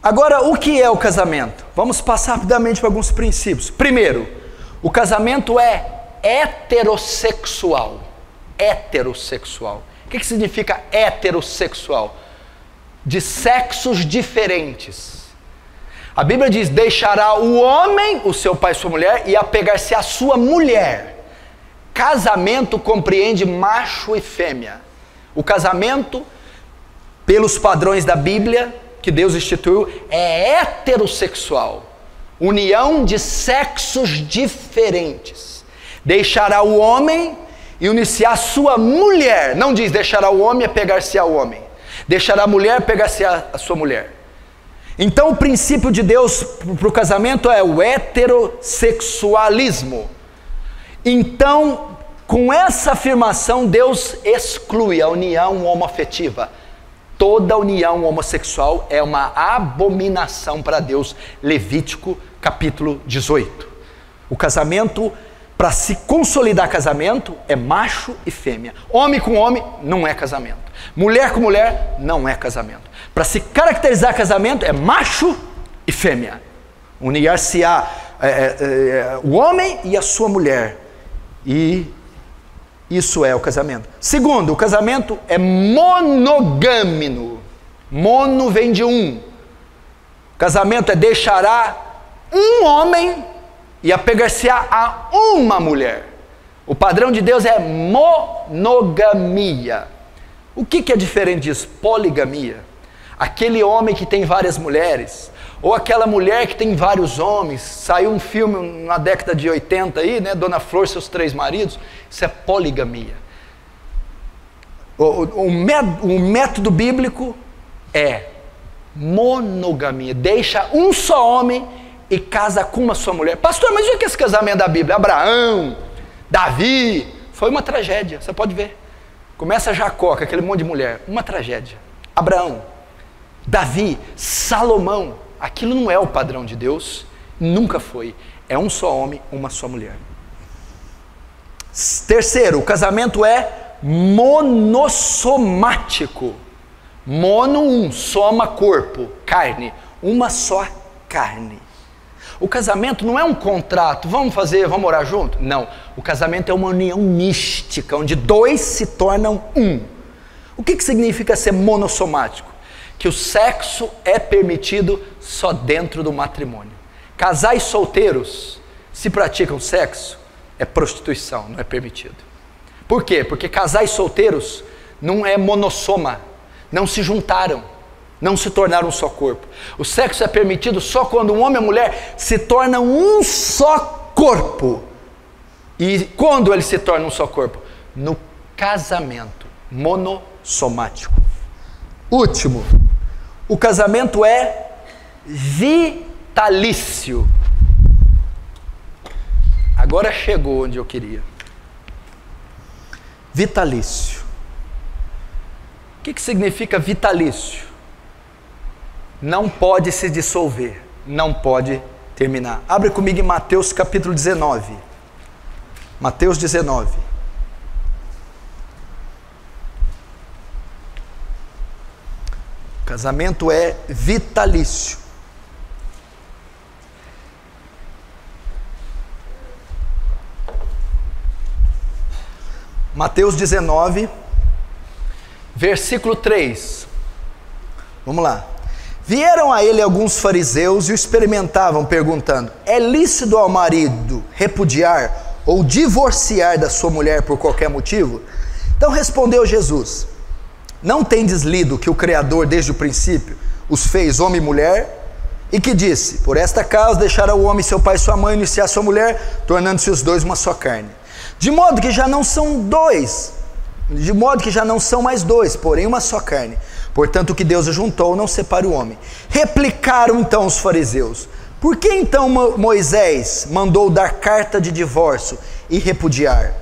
Agora, o que é o casamento? Vamos passar rapidamente por alguns princípios. Primeiro, o casamento é heterossexual. Heterossexual. O que significa heterossexual? De sexos diferentes. A Bíblia diz: deixará o homem, o seu pai e sua mulher, e apegar-se à sua mulher. Casamento compreende macho e fêmea. O casamento, pelos padrões da Bíblia, que Deus instituiu, é heterossexual. União de sexos diferentes. Deixará o homem e unir-se à sua mulher. Não diz deixará o homem e apegar-se ao homem. Deixará a mulher e apegar-se à sua mulher. Então o princípio de Deus para o casamento é o heterossexualismo. Então, com essa afirmação, Deus exclui a união homoafetiva. Toda união homossexual é uma abominação para Deus. Levítico capítulo 18. O casamento, para se consolidar casamento, é macho e fêmea. Homem com homem não é casamento. Mulher com mulher não é casamento. Para se caracterizar casamento é macho e fêmea. Unir-se-á o homem e a sua mulher. E isso é o casamento. Segundo, o casamento é monogâmico. Mono vem de um. Casamento é deixará um homem e apegar-se-á a uma mulher. O padrão de Deus é monogamia. O que é diferente disso? Poligamia. Aquele homem que tem várias mulheres, ou aquela mulher que tem vários homens. Saiu um filme na década de 80 aí, né? Dona Flor e seus 3 maridos. Isso é poligamia. O método bíblico é monogamia. Deixa um só homem e casa com uma só mulher. Pastor, mas o que é esse casamento da Bíblia? Abraão, Davi, foi uma tragédia, você pode ver. Começa Jacó, com aquele monte de mulher, uma tragédia. Abraão, Davi, Salomão, aquilo não é o padrão de Deus, nunca foi. É um só homem, uma só mulher. Terceiro, o casamento é monossomático. Mono, um, soma, corpo, carne, uma só carne. O casamento não é um contrato, vamos morar junto? Não, o casamento é uma união mística, onde 2 se tornam um. O que significa ser monossomático? Que o sexo é permitido só dentro do matrimônio. Casais solteiros, se praticam sexo, é prostituição, não é permitido. Por quê? Porque casais solteiros não é monossoma, não se juntaram, não se tornaram um só corpo. O sexo é permitido só quando um homem e a mulher se tornam um só corpo. E quando eles se tornam um só corpo? No casamento monossomático. Último, o casamento é vitalício. Agora chegou onde eu queria. Vitalício. O que significa vitalício? Não pode se dissolver, não pode terminar. Abre comigo em Mateus capítulo 19. Mateus 19. Casamento é vitalício. Mateus 19, versículo 3. Vamos lá. Vieram a ele alguns fariseus e o experimentavam, perguntando: é lícito ao marido repudiar ou divorciar da sua mulher por qualquer motivo? Então respondeu Jesus: não tendes lido que o Criador desde o princípio os fez homem e mulher? E que disse: por esta causa deixará o homem seu pai e sua mãe, e unir-se-á a sua mulher, tornando-se os dois uma só carne. De modo que já não são mais dois, porém uma só carne. Portanto, o que Deus ajuntou, não separe o homem. Replicaram então os fariseus: por que então Moisés mandou dar carta de divórcio e repudiar?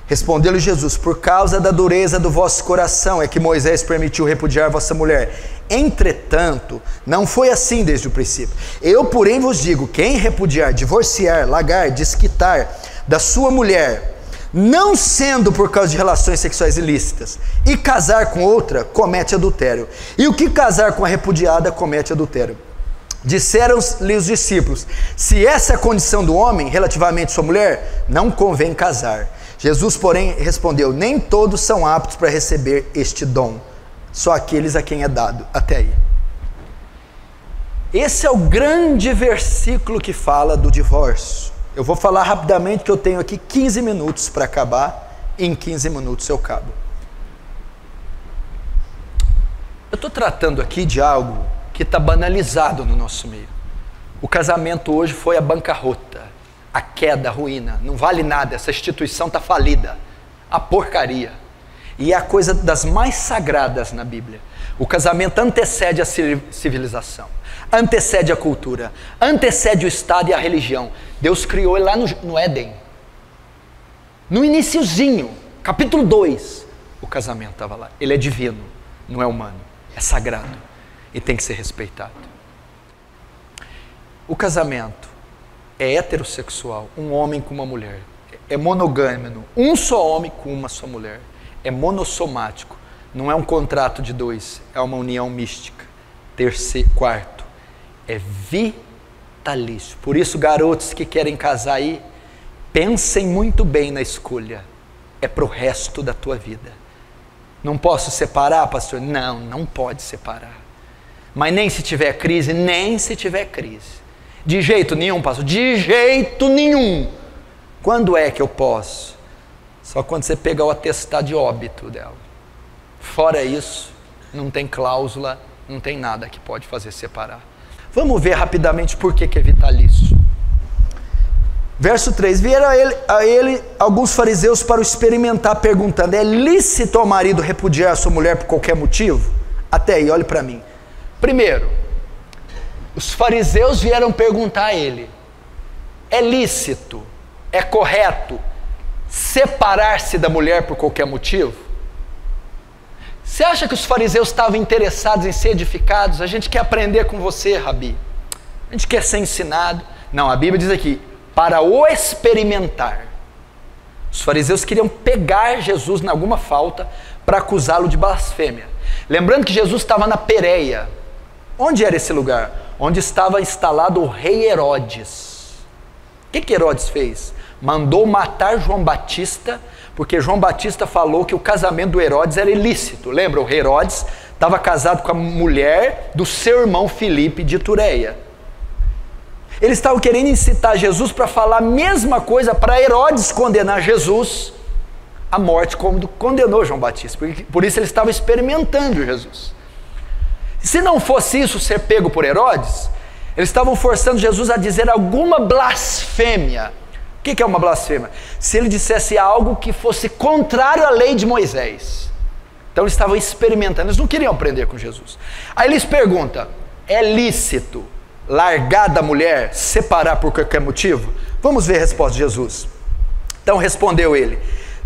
Respondeu-lhe Jesus: por causa da dureza do vosso coração é que Moisés permitiu repudiar vossa mulher. Entretanto, não foi assim desde o princípio. Eu, porém, vos digo: quem repudiar, divorciar, largar, desquitar da sua mulher, não sendo por causa de relações sexuais ilícitas, e casar com outra, comete adultério. E o que casar com a repudiada, comete adultério. Disseram-lhe os discípulos: se essa é a condição do homem relativamente à sua mulher, não convém casar. Jesus, porém, respondeu: nem todos são aptos para receber este dom, só aqueles a quem é dado. Até aí. Esse é o grande versículo que fala do divórcio. Eu vou falar rapidamente, que eu tenho aqui 15 minutos para acabar, e em 15 minutos eu acabo. Eu estou tratando aqui de algo que está banalizado no nosso meio. O casamento hoje foi a bancarrota, a queda, a ruína. Não vale nada, essa instituição está falida. A porcaria. E é a coisa das mais sagradas na Bíblia. O casamento antecede a civilização, antecede a cultura, antecede o Estado e a religião. Deus criou ele lá no Éden. No iniciozinho, capítulo 2, o casamento estava lá. Ele é divino, não é humano, é sagrado. E tem que ser respeitado. O casamento é heterossexual, um homem com uma mulher. É monogâmico, um só homem com uma só mulher. É monossomático, não é um contrato de dois, é uma união mística. Quarto, é vitalício. Por isso, garotos que querem casar aí, pensem muito bem na escolha. É para o resto da tua vida. Não posso separar, pastor? Não, não pode separar. Mas nem se tiver crise, nem se tiver crise. De jeito nenhum, pastor, de jeito nenhum. Quando é que eu posso? Só quando você pegar o atestado de óbito dela. Fora isso, não tem cláusula, não tem nada que pode fazer separar. Vamos ver rapidamente por que é vitalício. Verso 3, vieram a ele alguns fariseus para o experimentar, perguntando: é lícito ao marido repudiar a sua mulher por qualquer motivo? Até aí, olhe para mim. Primeiro, os fariseus vieram perguntar a ele: é lícito, é correto separar-se da mulher por qualquer motivo? Você acha que os fariseus estavam interessados em ser edificados? A gente quer aprender com você, Rabi. A gente quer ser ensinado. Não, a Bíblia diz aqui, para o experimentar. Os fariseus queriam pegar Jesus em alguma falta para acusá-lo de blasfêmia. Lembrando que Jesus estava na Pérea. Onde era esse lugar? Onde estava instalado o rei Herodes. O que Herodes fez? Mandou matar João Batista, porque João Batista falou que o casamento do Herodes era ilícito. Lembra? O rei Herodes estava casado com a mulher do seu irmão Filipe de Itureia. Eles estavam querendo incitar Jesus para falar a mesma coisa, para Herodes condenar Jesus à morte, como condenou João Batista. Por isso eles estavam experimentando Jesus. Se não fosse isso, ser pego por Herodes, eles estavam forçando Jesus a dizer alguma blasfêmia. O que é uma blasfêmia? Se ele dissesse algo que fosse contrário à lei de Moisés. Então eles estavam experimentando, eles não queriam aprender com Jesus. Aí eles perguntam: é lícito largar da mulher, separar por qualquer motivo? Vamos ver a resposta de Jesus. Então respondeu ele: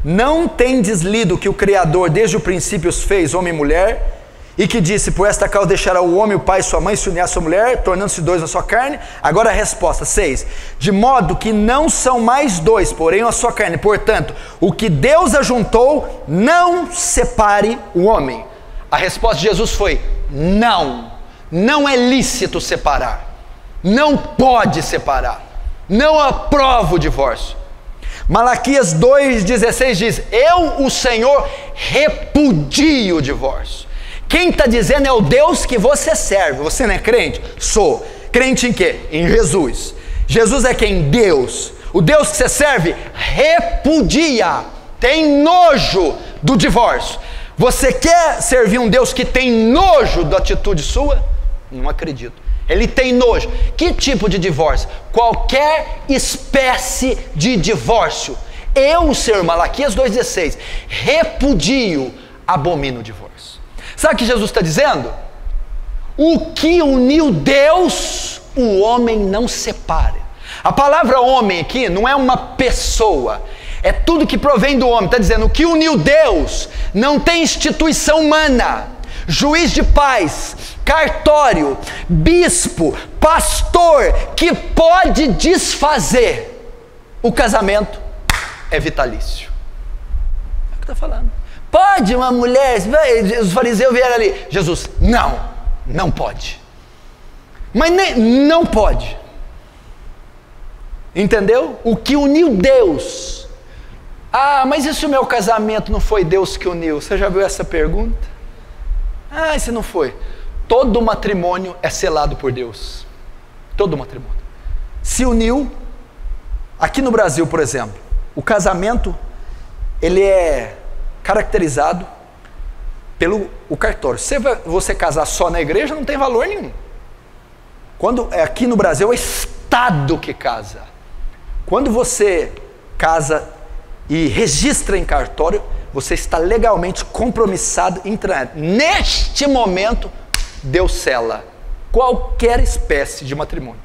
não tendes lido que o Criador desde o princípio os fez homem e mulher, e que disse: por esta causa deixará o homem, o pai e sua mãe, se unir à sua mulher, tornando-se dois na sua carne? Agora a resposta, 6. De modo que não são mais dois, porém a sua carne. Portanto, o que Deus ajuntou, não separe o homem. A resposta de Jesus foi: não. Não é lícito separar. Não pode separar. Não aprova o divórcio. Malaquias 2,16 diz: eu, o Senhor, repudio o divórcio. Quem está dizendo é o Deus que você serve. Você não é crente? Sou. Crente em quê? Em Jesus. Jesus é quem? Deus. O Deus que você serve repudia, tem nojo do divórcio. Você quer servir um Deus que tem nojo da atitude sua? Não acredito. Ele tem nojo. Que tipo de divórcio? Qualquer espécie de divórcio. Eu, Senhor, Malaquias 2,16, repudio, abomino o divórcio. Sabe o que Jesus está dizendo? O que uniu Deus, o homem não separa. A palavra homem aqui não é uma pessoa, é tudo que provém do homem. Está dizendo, o que uniu Deus não tem instituição humana, juiz de paz, cartório, bispo, pastor, que pode desfazer. O casamento é vitalício. É o que está falando. Pode uma mulher, os fariseus vieram ali, Jesus, não pode. Mas não pode. Entendeu? O que uniu Deus. Ah, mas e se o meu casamento não foi Deus que uniu? Você já viu essa pergunta? Ah, e se não foi? Todo matrimônio é selado por Deus. Todo matrimônio. Se uniu. Aqui no Brasil, por exemplo, o casamento, ele é caracterizado pelo cartório. Se você casar só na igreja, não tem valor nenhum. Quando aqui no Brasil é o Estado que casa. Quando você casa e registra em cartório, você está legalmente compromissado em entrar. Neste momento, Deus sela qualquer espécie de matrimônio.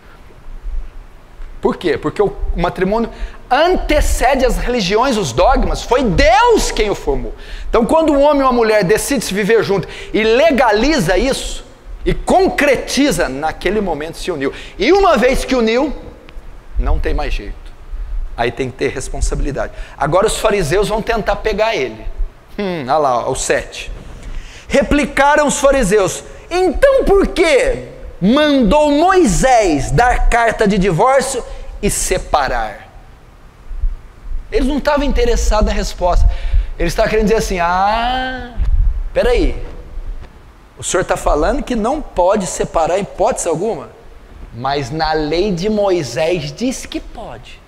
Por quê? Porque o matrimônio antecede as religiões, os dogmas, foi Deus quem o formou. Então, quando um homem e uma mulher decidem se viver junto e legaliza isso, e concretiza, naquele momento se uniu. E uma vez que uniu, não tem mais jeito. Aí tem que ter responsabilidade. Agora os fariseus vão tentar pegar ele. Olha lá, o 7. Replicaram os fariseus: então por que mandou Moisés dar carta de divórcio e separar? Eles não estavam interessados na resposta. Eles estavam querendo dizer assim: peraí, o senhor está falando que não pode separar em hipótese alguma, mas na lei de Moisés diz que pode.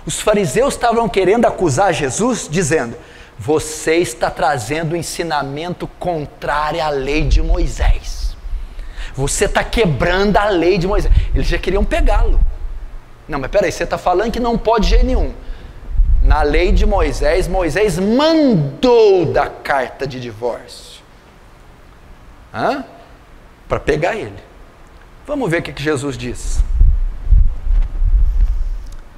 Os fariseus estavam querendo acusar Jesus, dizendo: você está trazendo um ensinamento contrário à lei de Moisés. Você está quebrando a lei de Moisés. Eles já queriam pegá-lo. Não, mas peraí, você está falando que não pode de jeito nenhum. Na lei de Moisés, Moisés mandou da carta de divórcio. Para pegar ele. Vamos ver o que Jesus diz.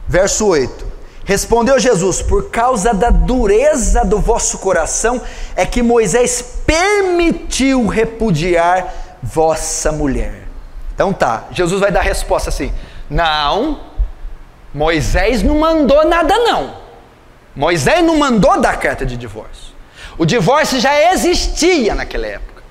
Verso 8. Respondeu Jesus: por causa da dureza do vosso coração é que Moisés permitiu repudiar vossa mulher. Então tá, Jesus vai dar a resposta assim: não, Moisés não mandou nada não. Moisés não mandou dar carta de divórcio. O divórcio já existia naquela época.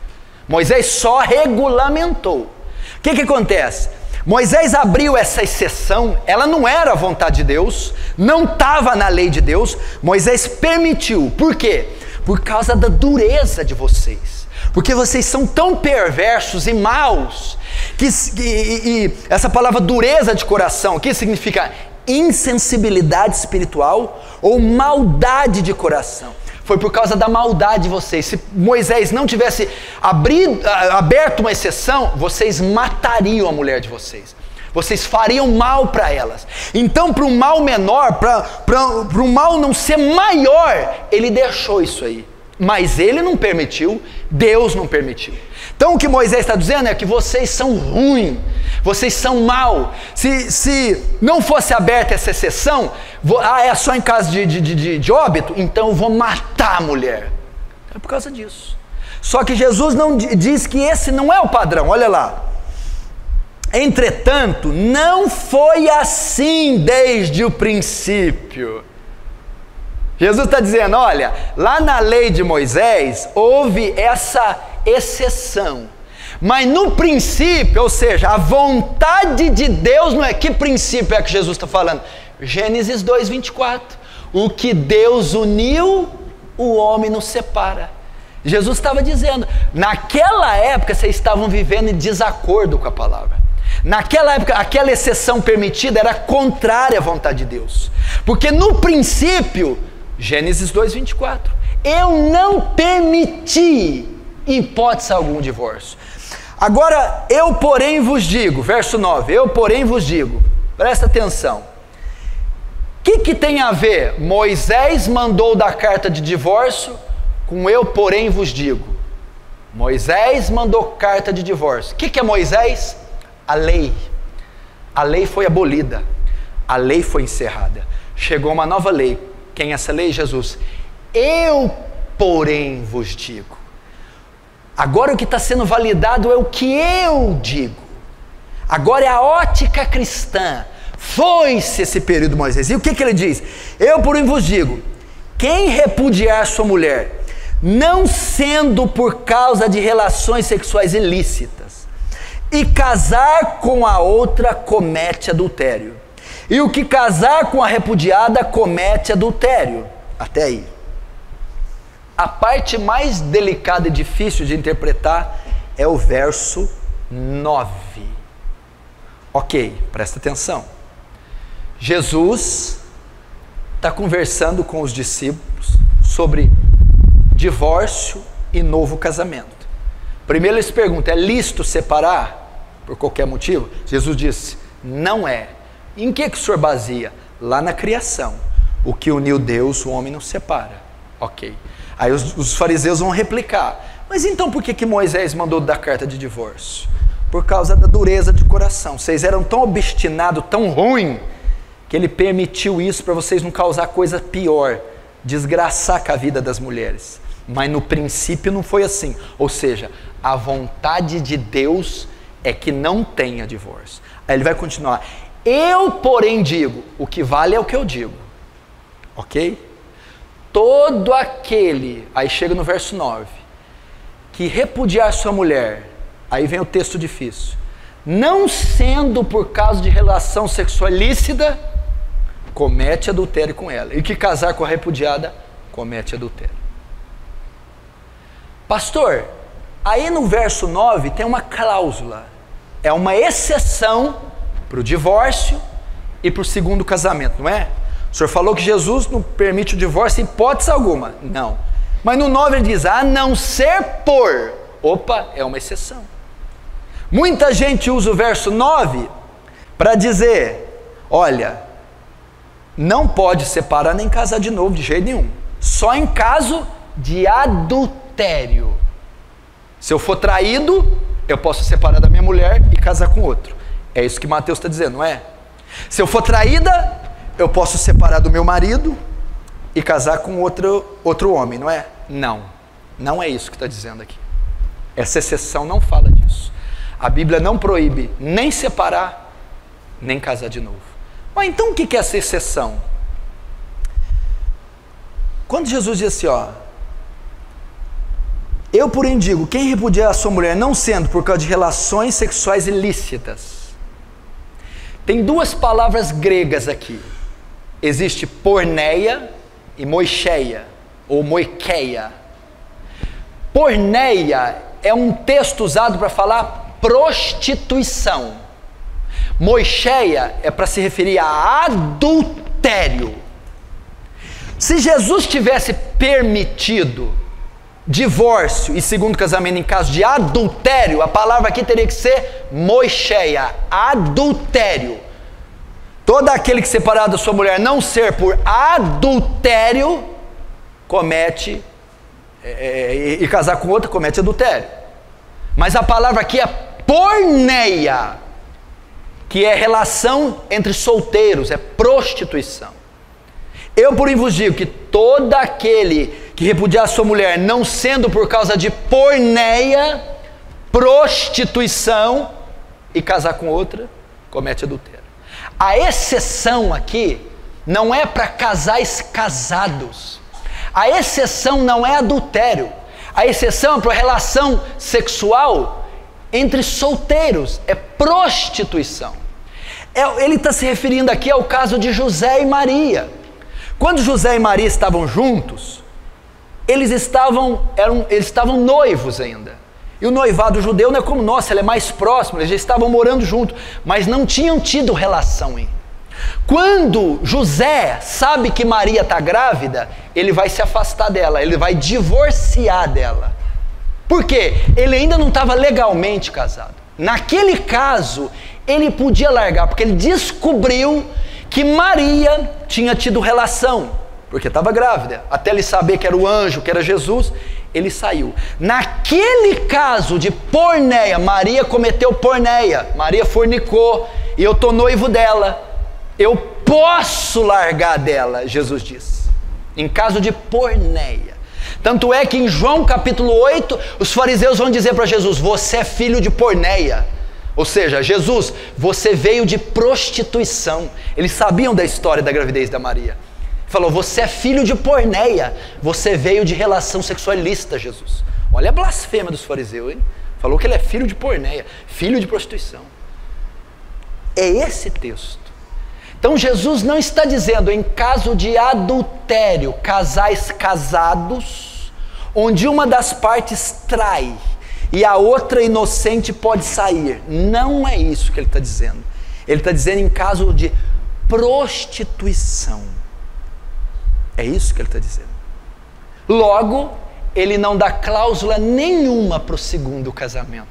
Moisés só regulamentou. O que acontece? Moisés abriu essa exceção, ela não era a vontade de Deus, não estava na lei de Deus, Moisés permitiu. Por quê? Por causa da dureza de vocês. Porque vocês são tão perversos e maus, e essa palavra dureza de coração, que significa insensibilidade espiritual ou maldade de coração. Foi por causa da maldade de vocês. Se Moisés não tivesse aberto uma exceção, vocês matariam a mulher de vocês. Vocês fariam mal para elas. Então, para um mal menor, para um mal não ser maior, ele deixou isso aí. Mas ele não permitiu, Deus não permitiu. Então o que Moisés está dizendo é que vocês são ruins, vocês são mal. Se não fosse aberta essa exceção, é só em caso de óbito, então eu vou matar a mulher. É por causa disso. Só que Jesus não diz que esse não é o padrão, olha lá. Entretanto, não foi assim desde o princípio. Jesus está dizendo: olha, lá na lei de Moisés houve essa exceção, mas no princípio, ou seja, a vontade de Deus não é. Que princípio é que Jesus está falando? Gênesis 2:24. O que Deus uniu, o homem não separa. Jesus estava dizendo, naquela época vocês estavam vivendo em desacordo com a palavra. Naquela época, aquela exceção permitida era contrária à vontade de Deus, porque no princípio, Gênesis 2:24, eu não permiti em hipótese algum divórcio. Agora, eu porém vos digo, verso 9, eu porém vos digo, presta atenção, o que tem a ver Moisés mandou dar carta de divórcio com eu porém vos digo? Moisés mandou carta de divórcio. O que é Moisés? A lei. A lei foi abolida, a lei foi encerrada, chegou uma nova lei. Quem é essa lei? Jesus. Eu porém vos digo. Agora o que está sendo validado é o que eu digo. Agora é a ótica cristã. Foi-se esse período de Moisés. E o que ele diz? Eu porém vos digo, quem repudiar sua mulher, não sendo por causa de relações sexuais ilícitas, e casar com a outra comete adultério. E o que casar com a repudiada comete adultério. Até aí. A parte mais delicada e difícil de interpretar é o verso 9. Ok, presta atenção. Jesus está conversando com os discípulos sobre divórcio e novo casamento. Primeiro eles perguntam, é lícito separar por qualquer motivo? Jesus disse, não é. Em que o senhor baseia? Lá na criação. O que uniu Deus, o homem não separa. Ok. Aí os fariseus vão replicar, mas então por que Moisés mandou dar carta de divórcio? Por causa da dureza de coração. Vocês eram tão obstinados, tão ruim, que ele permitiu isso para vocês não causar coisa pior, desgraçar com a vida das mulheres. Mas no princípio não foi assim. Ou seja, a vontade de Deus é que não tenha divórcio. Aí ele vai continuar. Eu, porém, digo, o que vale é o que eu digo. Ok? Todo aquele, aí chega no verso 9, que repudiar sua mulher, aí vem o texto difícil, não sendo por causa de relação sexual ilícita, comete adultério com ela. E que casar com a repudiada, comete adultério. Pastor, aí no verso 9 tem uma cláusula, é uma exceção para o divórcio e para o segundo casamento, não é? O senhor falou que Jesus não permite o divórcio em hipótese alguma. Não. Mas no 9 ele diz, a não ser por. Opa, é uma exceção. Muita gente usa o verso 9 para dizer, olha, não pode separar nem casar de novo de jeito nenhum. Só em caso de adultério. Se eu for traído, eu posso separar da minha mulher e casar com outro. É isso que Mateus está dizendo, não é? Se eu for traída, eu posso separar do meu marido e casar com outro homem, não é? Não, não é isso que está dizendo aqui. Essa exceção não fala disso. A Bíblia não proíbe nem separar, nem casar de novo. Mas então o que é essa exceção? Quando Jesus diz assim, ó, eu porém digo, quem repudiar a sua mulher não sendo por causa de relações sexuais ilícitas. Tem duas palavras gregas aqui. Existe porneia e moicheia, ou moikeia. Porneia é um texto usado para falar prostituição. Moicheia é para se referir a adultério. Se Jesus tivesse permitido divórcio e segundo casamento em caso de adultério, a palavra aqui teria que ser moicheia, adultério. Todo aquele que separar da sua mulher não ser por adultério, comete, e casar com outra, comete adultério. Mas a palavra aqui é porneia, que é relação entre solteiros, é prostituição. Eu, porém, vos digo que todo aquele que repudiar a sua mulher, não sendo por causa de porneia, prostituição, e casar com outra, comete adultério. A exceção aqui não é para casais casados. A exceção não é adultério. A exceção é para relação sexual entre solteiros. É prostituição. Ele está se referindo aqui ao caso de José e Maria. Quando José e Maria estavam juntos, eles estavam noivos ainda. E o noivado judeu não é como nosso, ele é mais próximo, eles já estavam morando juntos, mas não tinham tido relação ainda. Quando José sabe que Maria está grávida, ele vai se afastar dela, ele vai divorciar dela. Por quê? Ele ainda não estava legalmente casado. Naquele caso, ele podia largar, porque ele descobriu que Maria tinha tido relação, porque estava grávida. Até ele saber que era o anjo, que era Jesus, ele saiu. Naquele caso de porneia, Maria cometeu porneia, Maria fornicou, e eu estou noivo dela, eu posso largar dela, Jesus disse, em caso de porneia. Tanto é que em João capítulo 8, os fariseus vão dizer para Jesus, você é filho de porneia. Ou seja, Jesus, você veio de prostituição. Eles sabiam da história da gravidez da Maria. Falou, você é filho de porneia, você veio de relação sexual ilícita, Jesus. Olha a blasfêmia dos fariseus, hein? Falou que ele é filho de porneia, filho de prostituição. É esse texto. Então Jesus não está dizendo em caso de adultério, casais casados, onde uma das partes trai e a outra inocente pode sair. Não é isso que ele está dizendo. Ele está dizendo em caso de prostituição. É isso que ele está dizendo. Logo, ele não dá cláusula nenhuma para o segundo casamento.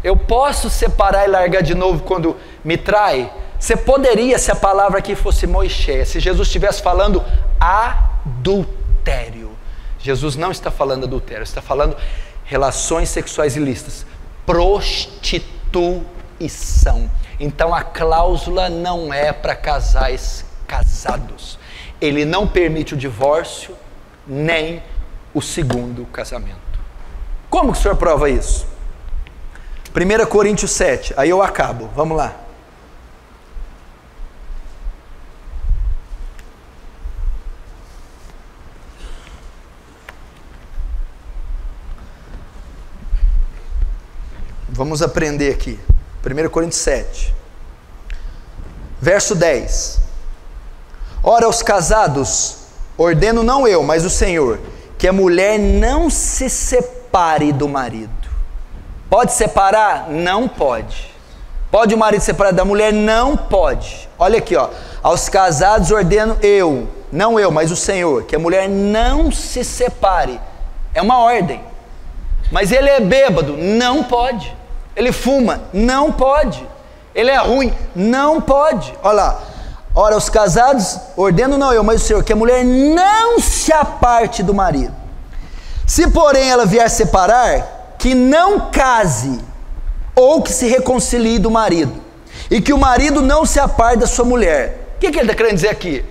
Eu posso separar e largar de novo quando me trai? Você poderia, se a palavra aqui fosse Moisés, se Jesus estivesse falando adultério. Jesus não está falando adultério, está falando relações sexuais ilícitas, prostituição. Então a cláusula não é para casais casados. Ele não permite o divórcio, nem o segundo casamento. Como que o senhor prova isso? 1 Coríntios 7, aí eu acabo, vamos lá. Vamos aprender aqui. 1 Coríntios 7, verso 10. Ora, aos casados, ordeno não eu, mas o Senhor, que a mulher não se separe do marido. Pode separar? Não pode. Pode o marido separar da mulher? Não pode. Olha aqui, ó. Aos casados ordeno eu, não eu, mas o Senhor, que a mulher não se separe. É uma ordem. Mas ele é bêbado? Não pode. Ele fuma? Não pode. Ele é ruim? Não pode. Olha lá. Ora, aos casados, ordeno não eu, mas o Senhor, que a mulher não se aparte do marido. Se, porém, ela vier separar, que não case, ou que se reconcilie do marido, e que o marido não se aparte da sua mulher. O que ele está querendo dizer aqui?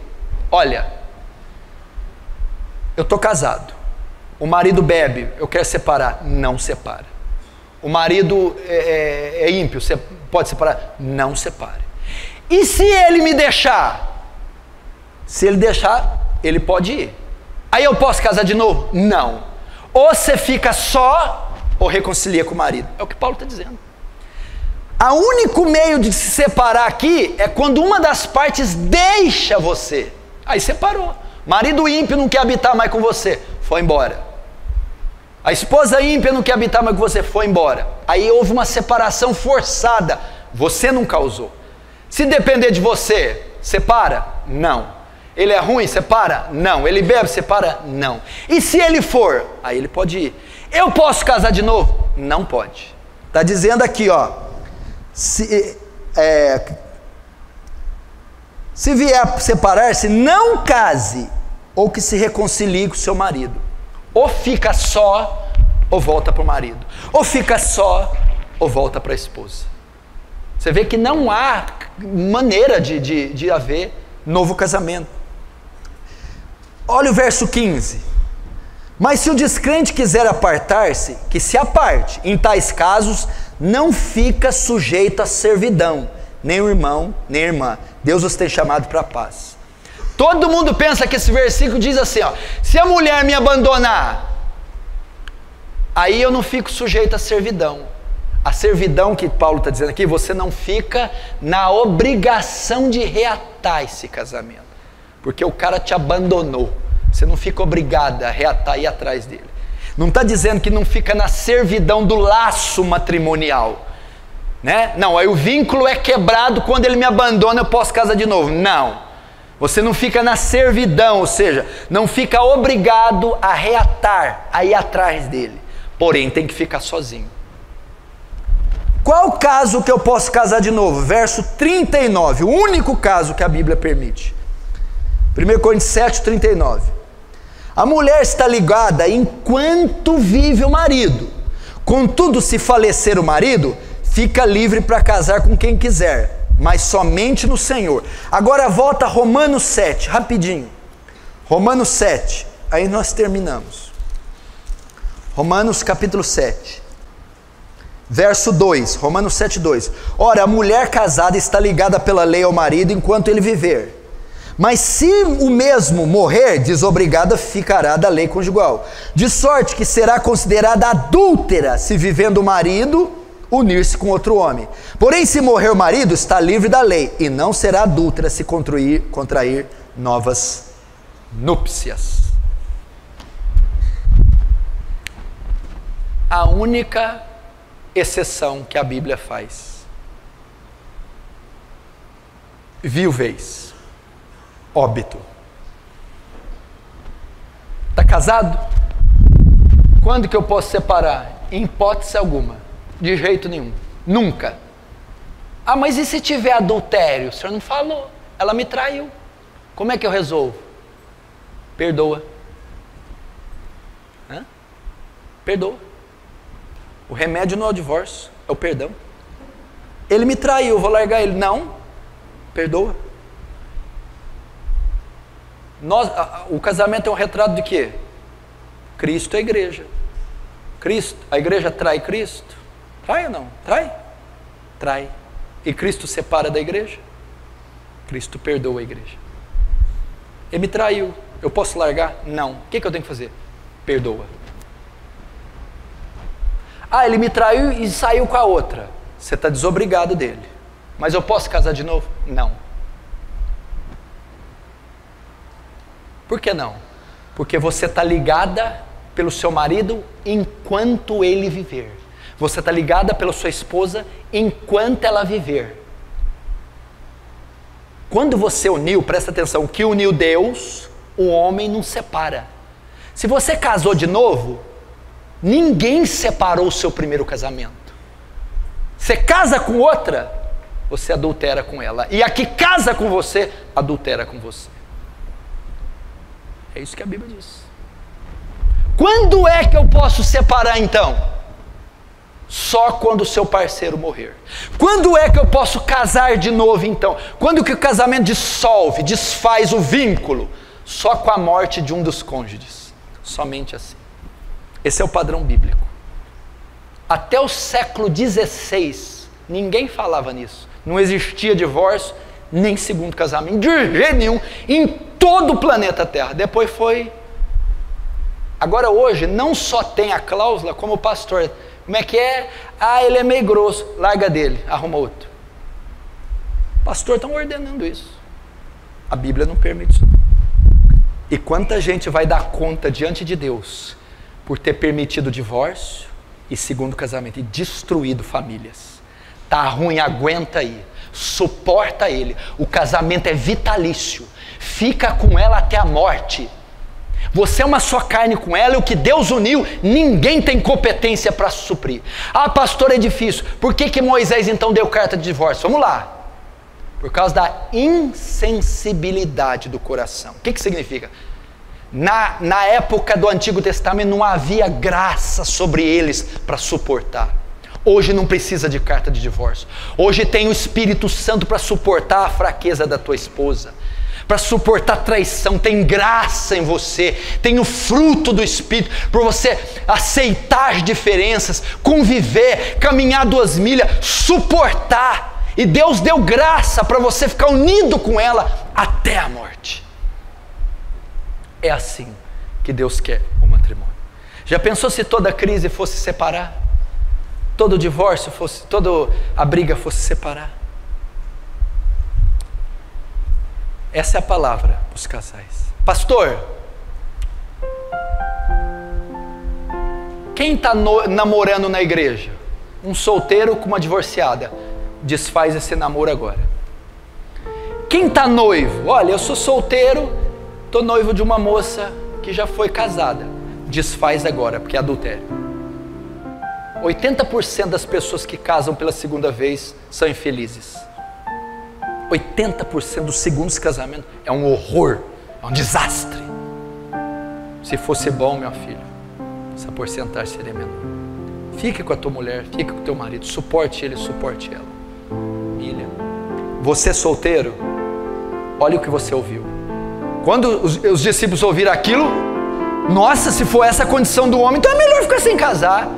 Olha, eu estou casado, o marido bebe, eu quero separar, não separa. O marido é ímpio, você pode separar? Não separe. E se ele me deixar? Se ele deixar, ele pode ir. Aí eu posso casar de novo? Não. Ou você fica só, ou reconcilia com o marido. É o que Paulo está dizendo. O único meio de se separar aqui é quando uma das partes deixa você. Aí separou. Marido ímpio não quer habitar mais com você, foi embora. A esposa ímpia não quer habitar mais com você, foi embora. Aí houve uma separação forçada, você não causou. Se depender de você, separa? Não. Ele é ruim? Separa? Não. Ele bebe? Separa? Não. E se ele for? Aí ele pode ir. Eu posso casar de novo? Não pode. Está dizendo aqui, ó. Se vier separar-se, não case, ou que se reconcilie com o seu marido. Ou fica só, ou volta para o marido. Ou fica só, ou volta para a esposa. Você vê que não há maneira de haver novo casamento. Olha o verso 15. Mas se o descrente quiser apartar-se, que se aparte. Em tais casos, não fica sujeito à servidão, nem o irmão, nem a irmã. Deus os tem chamado para a paz. Todo mundo pensa que esse versículo diz assim, ó, se a mulher me abandonar, aí eu não fico sujeito à servidão. A servidão que Paulo está dizendo aqui, você não fica na obrigação de reatar esse casamento, porque o cara te abandonou, você não fica obrigado a reatar e ir atrás dele. Não está dizendo que não fica na servidão do laço matrimonial, né? Não, aí o vínculo é quebrado, quando ele me abandona eu posso casar de novo. Não, você não fica na servidão, ou seja, não fica obrigado a reatar, a ir atrás dele, porém tem que ficar sozinho. Qual o caso que eu posso casar de novo? Verso 39, o único caso que a Bíblia permite. 1 Coríntios 7, 39. A mulher está ligada enquanto vive o marido. Contudo, se falecer o marido, fica livre para casar com quem quiser, mas somente no Senhor. Agora volta a Romanos 7, rapidinho. Romanos 7, aí nós terminamos. Romanos capítulo 7. Verso 2, Romanos 7, 2. Ora, a mulher casada está ligada pela lei ao marido enquanto ele viver. Mas se o mesmo morrer, desobrigada ficará da lei conjugal, de sorte que será considerada adúltera se vivendo o marido unir-se com outro homem. Porém, se morrer o marido, está livre da lei, e não será adúltera se contrair novas núpcias. A única exceção que a Bíblia faz: viuvez, óbito. Está casado? Quando que eu posso separar? Em hipótese alguma, de jeito nenhum, nunca. Ah, mas e se tiver adultério? O senhor não falou, ela me traiu, como é que eu resolvo? Perdoa. Perdoa. O remédio não é o divórcio, é o perdão. Ele me traiu, eu vou largar ele. Não, perdoa. O casamento é um retrato de quê? Cristo é a igreja. A igreja trai Cristo? Trai ou não? Trai? Trai. E Cristo separa da igreja? Cristo perdoa a igreja. Ele me traiu, eu posso largar? Não. O que eu tenho que fazer? Perdoa. Ah, ele me traiu e saiu com a outra. Você está desobrigado dele. Mas eu posso casar de novo? Não. Por que não? Porque você está ligada pelo seu marido enquanto ele viver. Você está ligada pela sua esposa enquanto ela viver. Quando você uniu, presta atenção, o que uniu Deus, o homem não separa. Se você casou de novo, ninguém separou o seu primeiro casamento. Você casa com outra, você adultera com ela. E a que casa com você, adultera com você. É isso que a Bíblia diz. Quando é que eu posso separar então? Só quando o seu parceiro morrer. Quando é que eu posso casar de novo então? Quando que o casamento dissolve, desfaz o vínculo? Só com a morte de um dos cônjuges. Somente assim. Esse é o padrão bíblico. Até o século XVI, ninguém falava nisso. Não existia divórcio, nem segundo casamento, de jeito nenhum, em todo o planeta Terra. Depois foi... Agora hoje, não só tem a cláusula, como o pastor... Como é que é? Ah, ele é meio grosso, larga dele, arruma outro. Pastor, estão ordenando isso. A Bíblia não permite isso. E quanta gente vai dar conta diante de Deus por ter permitido o divórcio e segundo casamento e destruído famílias. Tá ruim, aguenta aí, suporta ele. O casamento é vitalício, fica com ela até a morte. Você é uma só carne com ela, e o que Deus uniu, ninguém tem competência para suprir. Ah, pastor, é difícil. Por que Moisés então deu carta de divórcio? Vamos lá. Por causa da insensibilidade do coração. O que significa? Na época do Antigo Testamento não havia graça sobre eles para suportar. Hoje não precisa de carta de divórcio. Hoje tem o Espírito Santo para suportar a fraqueza da tua esposa, para suportar traição. Tem graça em você, tem o fruto do Espírito, para você aceitar diferenças, conviver, caminhar 2 milhas, suportar. E Deus deu graça para você ficar unido com ela até a morte. É assim que Deus quer o matrimônio. Já pensou se toda crise fosse separar? Todo divórcio fosse, toda a briga fosse separar? Essa é a palavra para os casais. Pastor, quem está namorando na igreja? Um solteiro com uma divorciada. Desfaz esse namoro agora. Quem está noivo? Olha, eu sou solteiro, estou noivo de uma moça que já foi casada. Desfaz agora, porque é adultério. 80% das pessoas que casam pela segunda vez são infelizes. 80% dos segundos casamentos é um horror, é um desastre. Se fosse bom, meu filho, essa porcentagem seria menor. Fique com a tua mulher, fique com o teu marido, suporte ele, suporte ela. Milha. Você solteiro, olha o que você ouviu. Quando os discípulos ouviram aquilo, nossa, se for essa a condição do homem, então é melhor ficar sem casar.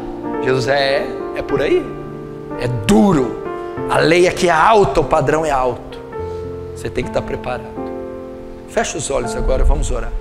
Jesus é por aí, é duro. A lei aqui é alta, o padrão é alto. Você tem que estar preparado. Feche os olhos agora, vamos orar.